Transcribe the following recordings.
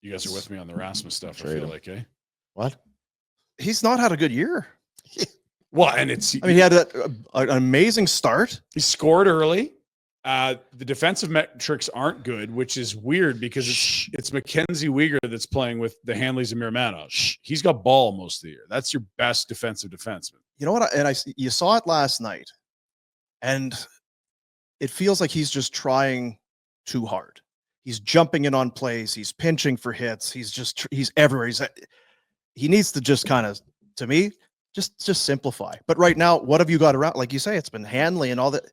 You guys are with me on the Rasmus stuff, I Trade feel him. like, eh? What? He's not had a good year. Well, and it's... I mean, he had an amazing start. He scored early. The defensive metrics aren't good, which is weird because it's Mackenzie Weegar that's playing with the Hanleys and Miramanos. He's got ball most of the year. That's your best defensive defenseman. You know what? You saw it last night, and it feels like he's just trying too hard. He's jumping in on plays. He's pinching for hits. He's everywhere. He needs to just kind of, to me, just simplify. But right now, what have you got around? Like you say, it's been Hanley and all that.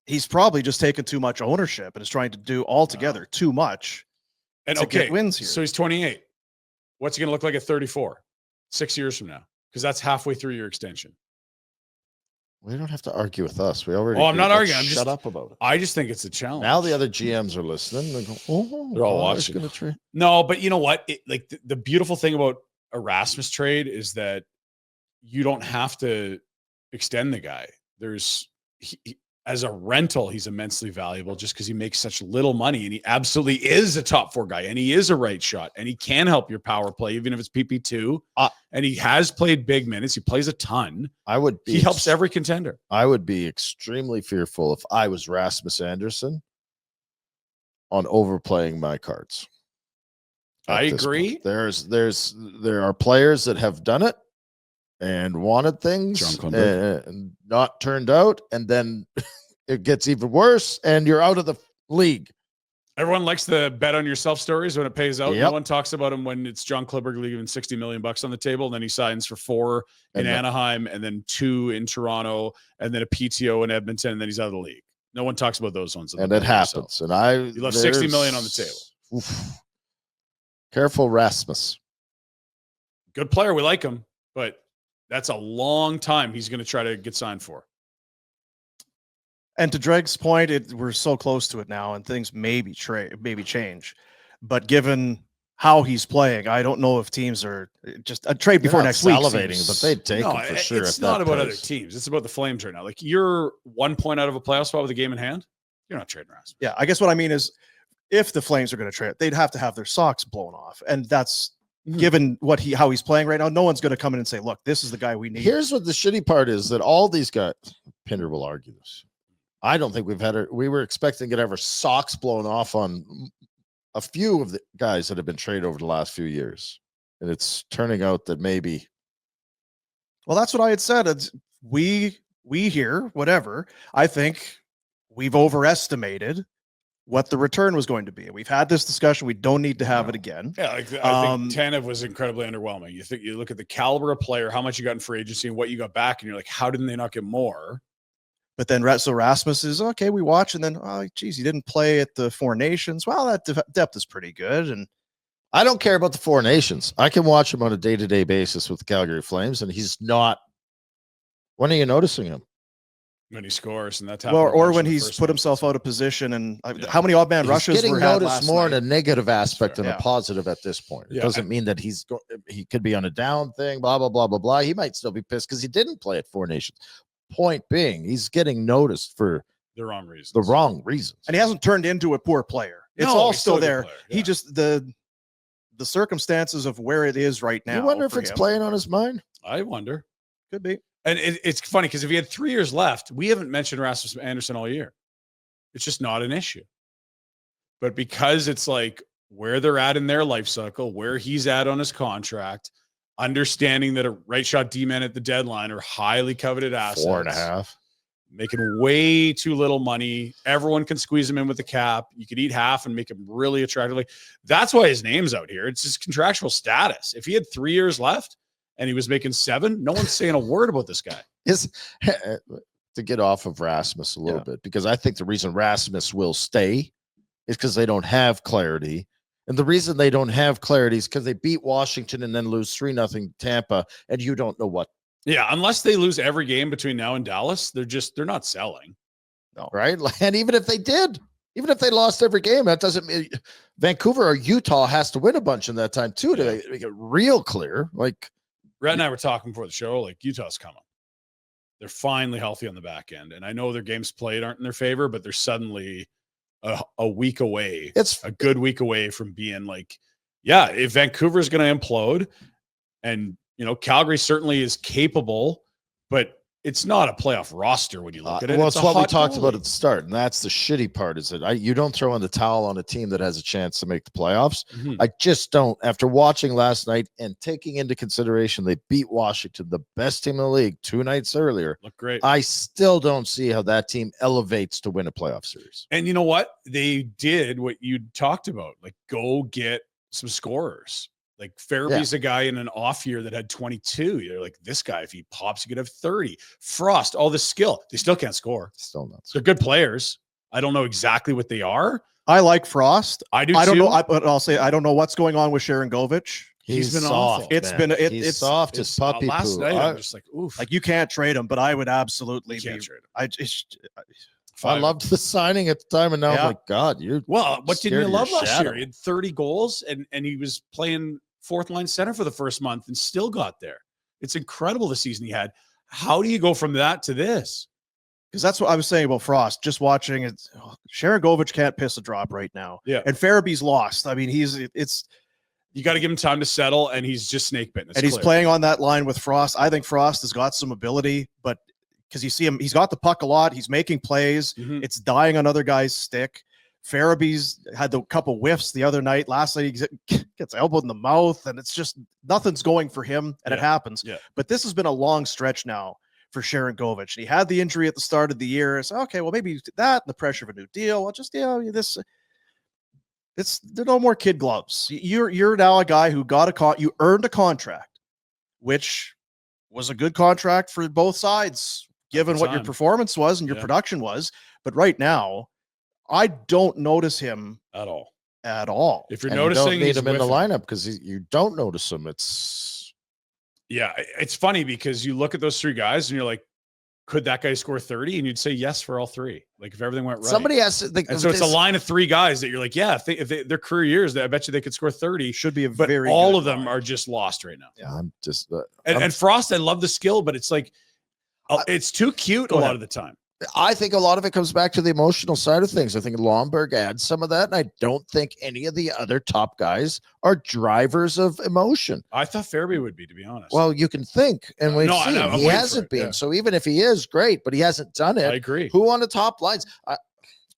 He's probably just taken too much ownership and is trying to do altogether too much. And to get wins here. So he's 28. What's he going to look like at 34? 6 years from now? Because that's halfway through your extension. We don't have to argue with us. We already. Oh, I'm not arguing. I'm shut up about it. I just think it's a challenge. Now the other GMs are listening. They go, oh, they're all watching. No, but you know what? The beautiful thing about a Rasmus trade is that you don't have to extend the guy. As a rental, he's immensely valuable just because he makes such little money, and he absolutely is a top 4 guy, and he is a right shot, and he can help your power play, even if it's PP2. And he has played big minutes. He plays a ton. He helps every contender. I would be extremely fearful if I was Rasmus Andersson on overplaying my cards. I agree. There are players that have done it and wanted things and not turned out, and then it gets even worse and you're out of the league. Everyone likes the bet on yourself stories when it pays out. Yep. No one talks about him when it's John Klingberg leaving $60 million on the table, and then he signs for 4 in Anaheim and then 2 in Toronto and then a PTO in Edmonton, and then he's out of the league. No one talks about those ones. And it happens. Yourself. And you left $60 million on the table. Oof. Careful, Rasmus. Good player. We like him, but that's a long time he's going to try to get signed for. And to Dreg's point, we're so close to it now, and things maybe change. But given how he's playing, I don't know if teams are just a trade before next week. Salivating, but they'd take him for sure. It's not about other teams. It's about the Flames right now. Like, you're 1 point out of a playoff spot with a game in hand. You're not trading Rasmus. Yeah, I guess what I mean is, if the Flames are going to trade, they'd have to have their socks blown off, and that's. Given how he's playing right now, no one's going to come in and say, look, this is the guy we need. Here's what the shitty part is, that all these guys, Pinder will argue this. I don't think we were expecting to get our socks blown off on a few of the guys that have been traded over the last few years. And it's turning out that maybe. Well, that's what I had said. We here, whatever, I think we've overestimated what the return was going to be. We've had this discussion. We don't need to have it again. Yeah, I think Tanev was incredibly underwhelming. You look at the caliber of player, how much you got in free agency, and what you got back, and you're like, how didn't they not get more? But then so Rasmus is okay. We watch, and then geez, he didn't play at the Four Nations. Well, that depth is pretty good, and I don't care about the Four Nations. I can watch him on a day-to-day basis with the Calgary Flames, and he's not. When are you noticing him? When he scores, and that's or when he's put himself out of position, and how many odd man rushes getting were had noticed last more night? in a negative aspect than a positive at this point. It doesn't mean that he could be on a down thing, blah blah blah blah blah. He might still be pissed because he didn't play at Four Nations. Point being, he's getting noticed for the wrong reasons. And he hasn't turned into a poor player. It's all still there. Yeah. He just the circumstances of where it is right now. You wonder if it's playing on his mind. I wonder. Could be. And it's funny because if he had 3 years left, we haven't mentioned Rasmus Andersson all year. It's just not an issue. But because it's like where they're at in their life cycle, where he's at on his contract, understanding that a right shot D-man at the deadline are highly coveted assets. 4.5. Making way too little money. Everyone can squeeze him in with the cap. You could eat half and make him really attractive. Like, that's why his name's out here. It's his contractual status. If he had 3 years left and he was making 7, no one's saying a word about this guy. To get off of Rasmus a little bit, because I think the reason Rasmus will stay is because they don't have clarity. And the reason they don't have clarity is because they beat Washington and then lose 3-0 Tampa, and you don't know what. Yeah, unless they lose every game between now and Dallas, they're not selling. No. Right? And even if they did, even if they lost every game, that doesn't mean Vancouver or Utah has to win a bunch in that time too to make it real clear. Like, Rhett and I were talking before the show, like, Utah's coming. They're finally healthy on the back end. And I know their games played aren't in their favor, but they're suddenly a week away. It's a good week away from being like yeah, if Vancouver's going to implode, and Calgary certainly is capable, but it's not a playoff roster when you look at it. Well, it's a what we hot talked about goalie. at the start, and that's the shitty part. Is that you don't throw in the towel on a team that has a chance to make the playoffs. Mhm. I just don't. After watching last night and taking into consideration they beat Washington, the best team in the league, 2 nights earlier, Look great. I still don't see how that team elevates to win a playoff series. And you know what? They did what you talked about, like go get some scorers. Like Farabee's a guy in an off year that had 22. You're like, this guy, if he pops, he could have 30. Frost, all this skill. They still can't score. Still not. They're good players. I don't know exactly what they are. I like Frost. I do I don't too. know, but I'll say I don't know what's going on with Sharon Govich. He's been soft. awful. It's man. been He's soft as puppy last poo. night, I'm just like, oof. Like you can't trade him, but I would absolutely You can't trade him. I just I loved the signing at the time, and now I'm like, God, you're Well, what didn't scared you of love your last shadow. year? He had 30 goals and he was playing fourth line center for the first month and still got there. It's incredible the season he had. How do you go from that to this? because that's what I was saying about Frost. Just watching it, Sharon Govich can't piss a drop right now. Yeah. And Farabee's lost. I mean, it's You got to give him time to settle, and he's just snake bitten. It's and he's clear. playing on that line with Frost. I think Frost has got some ability, but because you see him, he's got the puck a lot. He's making plays. Mhm. It's dying on other guys' stick. Farabee's had the couple whiffs the other night. Last night he gets elbowed in the mouth, and it's just nothing's going for him, and it Yeah. happens. Yeah. But this has been a long stretch now for Sharon Govich. He had the injury at the start of the year. So okay, well maybe that and the pressure of a new deal. Well, just this. There are no more kid gloves. You're now a guy who got you earned a contract, which was a good contract for both sides, given what your time. performance was and your Yeah. production was. But right now, I don't notice him at all. at all. If you're and noticing, you don't need he's him in the whiffing. lineup because you don't notice him. It's Yeah, it's funny because you look at those three guys and you're like, could that guy score 30? And you'd say yes for all three. Like if everything went right. somebody has to think. And so it's a line of three guys that you're like, yeah, if their career years, I bet you they could score 30. Should be a But very all good of them line. are just lost right now. Yeah, I'm just. And Frost, I love the skill, but it's like, it's too cute a lot of the time. I think a lot of it comes back to the emotional side of things. I think Lomberg adds some of that, and I don't think any of the other top guys are drivers of emotion. I thought Fairby would be, to be honest. Well, you can think, and we've No, I seen know. I'm he waiting for hasn't it, been. yeah. So even if he is great, but he hasn't done I it. agree. Who on the top lines?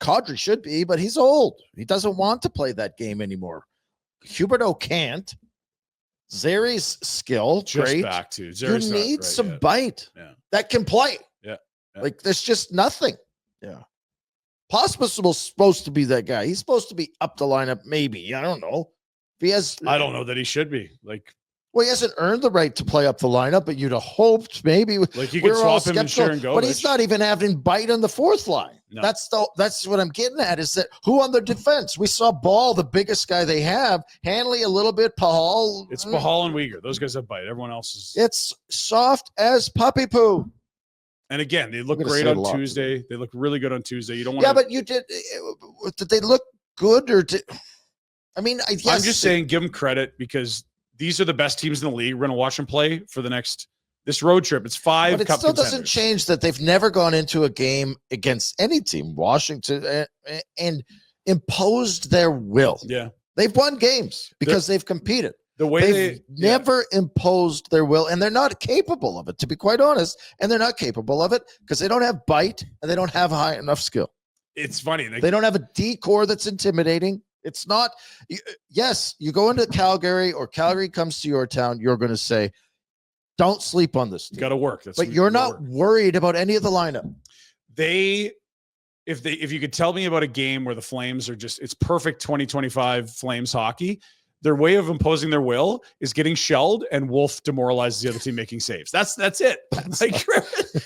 Kadri should be, but he's old. He doesn't want to play that game anymore. Huberto can't. Zeri's skill, Just great. back to You Zeri's not need right some yet. bite Yeah. that can play. Yeah. Like there's just nothing. Yeah. Pospisil was supposed to be that guy. He's supposed to be up the lineup, maybe. I don't know. If he has, I don't know that he should be. Like well, he hasn't earned the right to play up the lineup, but you'd have hoped maybe. you could all swap him and skeptical, Sharon Govich. but he's not even having bite on the fourth line. No. That's what I'm getting at. Is that who on the defense? We saw Ball, the biggest guy they have. Hanley a little bit. Pahal. It's Pahal and Uyghur. Those guys have bite. Everyone else is. It's soft as puppy poo. And again, they look I'm gonna great say a on lot. Tuesday. They look really good on Tuesday. You don't want Yeah, but you did they look good or did? I mean, I'm just saying, give them credit because these are the best teams in the league. We're going to watch them play for this road trip. It's 5 But it cup still doesn't contenders. change that they've never gone into a game against any team, Washington, and imposed their will. Yeah. They've won games because they've competed. The way They've never imposed their will, and they're not capable of it, to be quite honest. And they're not capable of it because they don't have bite and they don't have high enough skill. it's funny. Like, They don't have a D core that's intimidating. It's not, yes, you go into Calgary or Calgary comes to your town, you're going to say, don't sleep on this team. got to work. But you're not worried about any of the lineup. If you could tell me about a game where the Flames are it's perfect 2025 Flames hockey, their way of imposing their will is getting shelled and Wolf demoralizes the other team making saves. That's it. Like,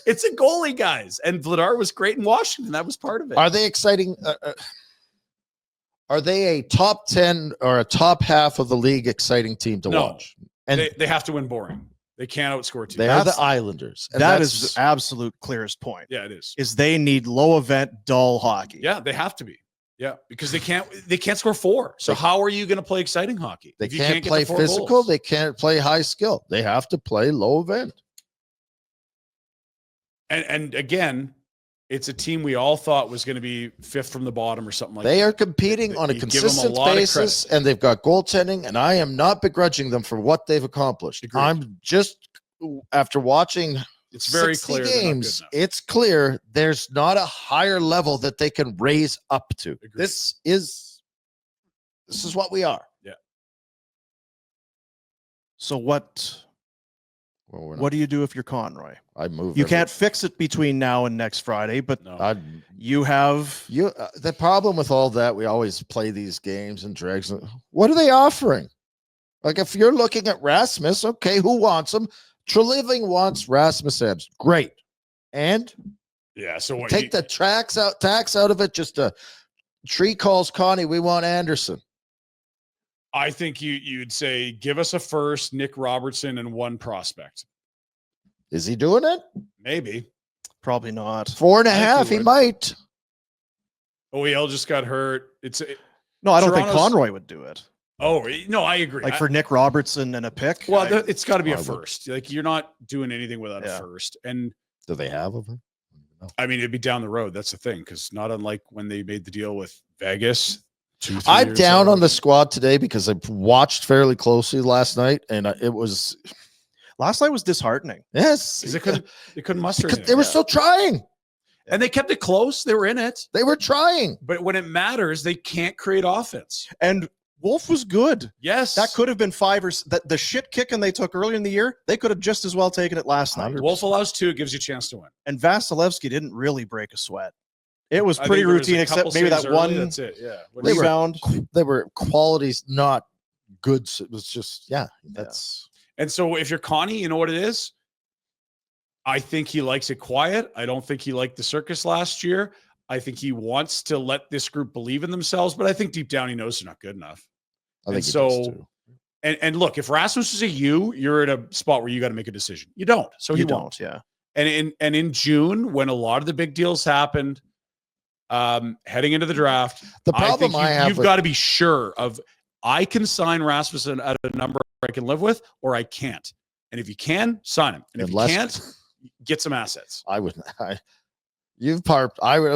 it's a goalie, guys. And Vladar was great in Washington. That was part of it. Are they exciting? Are they a top 10 or a top half of the league exciting team to No. watch? And they have to win boring. They can't outscore teams. they are the That's- Islanders. And That that's- is the absolute clearest point. Yeah, it is. Is they need low event, dull hockey. Yeah, they have to be. Yeah, because they can't score 4. So how are you going to play exciting hockey? they if you can't get the play 4 physical. goals? They can't play high skill. They have to play low event. And again, it's a team we all thought was going to be fifth from the bottom or something like that. They are competing on a You give them a consistent lot of basis, and they've got goaltending, and I am not begrudging them for what they've accomplished. Agreed. I'm just, after watching It's very 60 clear they're not good games, enough. it's clear there's not a higher level that they can raise up to. Agreed. This is what we are. Yeah. So what do you do if you're Conroy? I move. You can't fix it between now and next Friday, but No. you have the problem with all that, we always play these games and dregs. What are they offering? Like, if you're looking at Rasmus, okay, who wants him? Treliving wants Rasmus Andersson. Great. And Yeah. So what? take the tax out of it. Just a tree calls Connie. We want Anderson. I think you'd say give us a first, Nick Robertson, and one prospect. Is he doing it? Maybe. probably not. 4.5. He would. might. OEL just got hurt. No, I don't think Toronto's- Conroy would do it. Oh no, I agree. Like for Nick Robertson and a pick. Well, it's got to be a I would. first. Like, you're not doing anything without a Yeah. first. And Do they have him? I mean, it'd be down the road. That's the thing, because not unlike when they made the deal with Vegas. 2-3 I'm years down ago. on the squad today because I watched fairly closely last night, and it was Last night was disheartening. yes, 'Cause they couldn't muster because anything. they were still trying. And they kept it close. They were in it. They were trying. But when it matters, they can't create offense. And Wolf was good. Yes. That could have been the shit kicking they took earlier in the year. They could have just as well taken it last night. Wolf allows 2, gives you a chance to win. And Vasilevsky didn't really break a sweat. It was I pretty think there was a routine, except couple maybe saves that early, one That's it. Yeah. They were- rebound. They were qualities not good. So it was just that's And so if you're Connie, you know what it is? I think he likes it quiet. I don't think he liked the circus last year. I think he wants to let this group believe in themselves, but I think deep down he knows they're not good enough. I think And he so- does too. And look, if Rasmus is a you're at a spot where you got to make a decision. You don't. So he You won't. don't, yeah. And in June, when a lot of the big deals happened, heading into the draft, The problem think I have you've with- got to be sure of I can sign Rasmussen at a number I can live with, or I can't. And if you can, sign him. And if Unless- you can't, get some assets. I would. I don't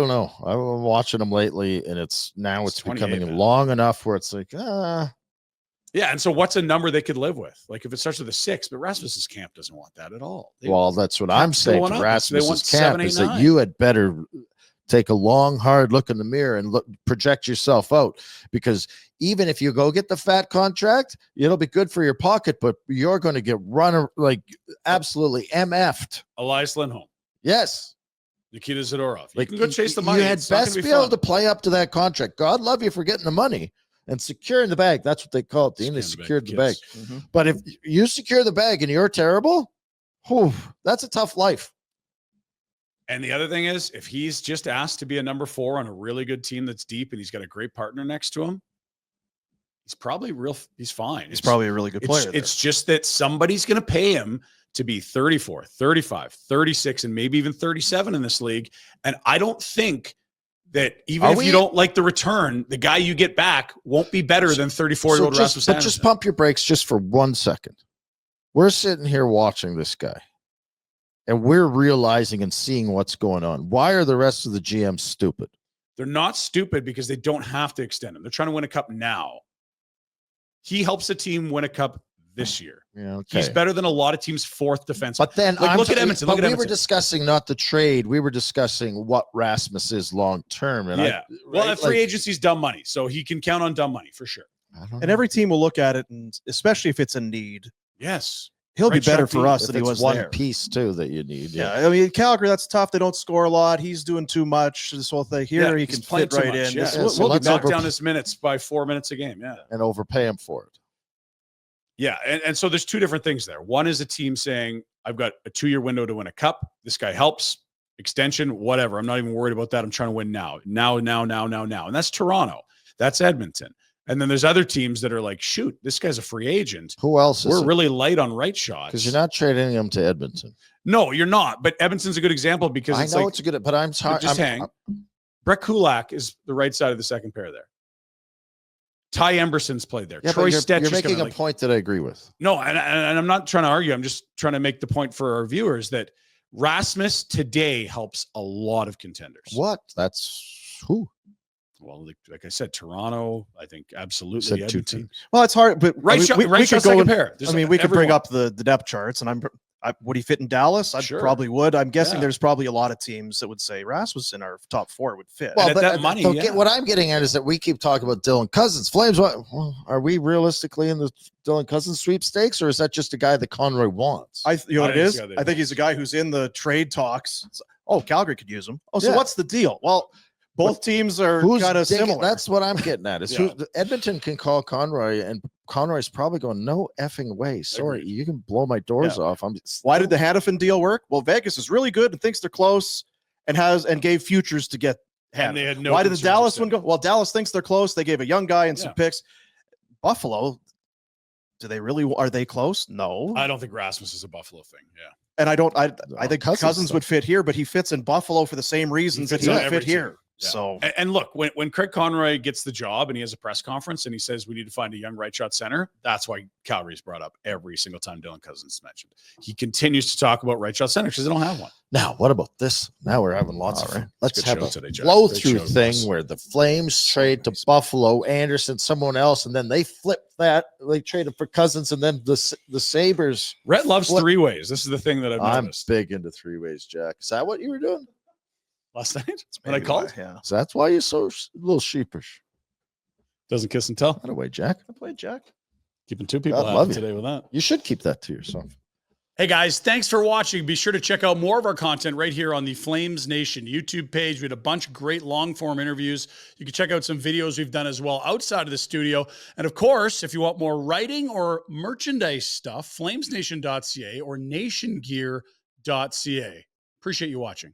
know. I've been watching them lately, and it's 28, becoming man. long enough where it's like, Yeah. And so what's a number they could live with? Like if it starts with a 6, but Rasmus's camp doesn't want that at all. well, that's what I'm Camp's saying going to up. They Rasmus's want camp 7, 8, is that 9. you had better take a long, hard look in the mirror and project yourself out, because even if you go get the fat contract, it'll be good for your pocket, but you're going to get run like absolutely MF'd. Elias Lindholm, Yes. Nikita Zadorov. You Like can go chase the money. You had It's not gonna best be be able fun. to play up to that contract. God love you for getting the money and securing the bag. That's what they call it. Dean. They secured the bag. Kids. Mm-hmm. But if you secure the bag and you're terrible, whew, that's a tough life. And the other thing is, if he's just asked to be a number 4 on a really good team that's deep and he's got a great partner next to him, he's probably he's fine. He's probably a really good player. It's just that somebody's going to pay him to be 34, 35, 36, and maybe even 37 in this league. And I don't think that even if you don't like the return, the guy you get back won't be better than 34-year-old Rasmus But Andersson. just pump your brakes just for 1 second. We're sitting here watching this guy, and we're realizing and seeing what's going on. Why are the rest of the GMs stupid? They're not stupid because they don't have to extend him. They're trying to win a cup now. He helps the team win a cup this year. Yeah, okay. He's better than a lot of teams' 4th defenseman. But then Like, look at Edmonton, But look at we were Edmonton. discussing not the trade. We were discussing what Rasmus is long term. And Yeah. Well, free agency's dumb money, so he can count on dumb money for sure. And every team will look at it, and especially if it's a need, Yes. he'll be Right, better Sharky, for us if than he it's was one there. piece too that you need. Yeah, I mean Calgary, that's tough. They don't score a lot. He's doing too much. This whole thing here, he he's can playing fit too right much. in. Yeah. This- Yeah, We'll, so we'll let's knock over- down his minutes by 4 minutes a game. Yeah. and overpay him for it. Yeah. And so there's 2 different things there. One is a team saying, I've got a 2-year window to win a cup. This guy helps. Extension, whatever. I'm not even worried about that. I'm trying to win now. Now. And that's Toronto. That's Edmonton. And then there's other teams that are like, shoot, this guy's a free agent. Who else is We're really light on right shots. because you're not trading him to Edmonton. No, you're not. But Edmonton's a good example because I it's know like, it's a good, but I'm sorry. just hang. Brett Kulak is the right side of the second pair there. Ty Emberson's played there. Yeah, Troy but you're Stetch making a point that I agree with. No, and I'm not trying to argue. I'm just trying to make the point for our viewers that Rasmus today helps a lot of contenders. What? That's who? Well, like I said, Toronto, I think absolutely. Said two Edmonton. teams. Well, it's hard, but Right, we right could second go. pair. We could bring everyone. up the depth charts, and would he fit in Dallas? I Sure. probably would. I'm guessing Yeah. there's probably a lot of teams that would say Rasmus in our top 4 would fit. Well, at but that money, yeah. what I'm getting at is that we keep talking about Dylan Cozens. Flames, are we realistically in the Dylan Cozens sweepstakes, or is that just a guy that Conroy wants? You know what it is? think he's got I think he's a guy who's in the trade talks. Oh, Calgary could use him. Oh, so Yeah. what's the deal? Well, both teams are kind of similar. That's what I'm getting at. Is Yeah. Edmonton can call Conroy, and Conroy's probably going, no effing way. Sorry, Agreed. you can blow my doors off. Why did the Hannafin deal work? Well, Vegas is really good and thinks they're close and gave futures to get And they Hannafin. had no Why did the concerns Dallas with one go? Well, Dallas thinks they're close. They gave a young guy and some Yeah. picks. Buffalo, are they close? No. I don't think Rasmus is a Buffalo thing. Yeah. And I think Cousins stuff. would fit here, but he fits in Buffalo for the same reasons that fits he on would every fit here. team. Yeah. So And look, when Craig Conroy gets the job and he has a press conference and he says we need to find a young right shot center, that's why Calgary's brought up every single time Dylan Cozens is mentioned. He continues to talk about right shot center because they don't have one. Now, what about this? Now we're having lots of All fun. right. Let's Good have show a today, Jack. flow Great through show, thing boss. where the Flames trade to Buffalo, Anderson, someone else, and then they flip that. They traded for Cousins, and then the Sabres. Rhett loves What- 3-ways. This is the thing that I've I'm noticed. big into 3-ways, Jack. Is that what you were doing? Last night when I maybe called, why, yeah. So that's why you're so a little sheepish. doesn't kiss and tell. By the way, Jack, I played Jack. Keeping 2 people God love happy you. today with that. you should keep that to yourself. Hey guys, thanks for watching. Be sure to check out more of our content right here on the Flames Nation YouTube page. We had a bunch of great long form interviews. You can check out some videos we've done as well outside of the studio. And of course, if you want more writing or merchandise stuff, flamesnation.ca or nationgear.ca. Appreciate you watching.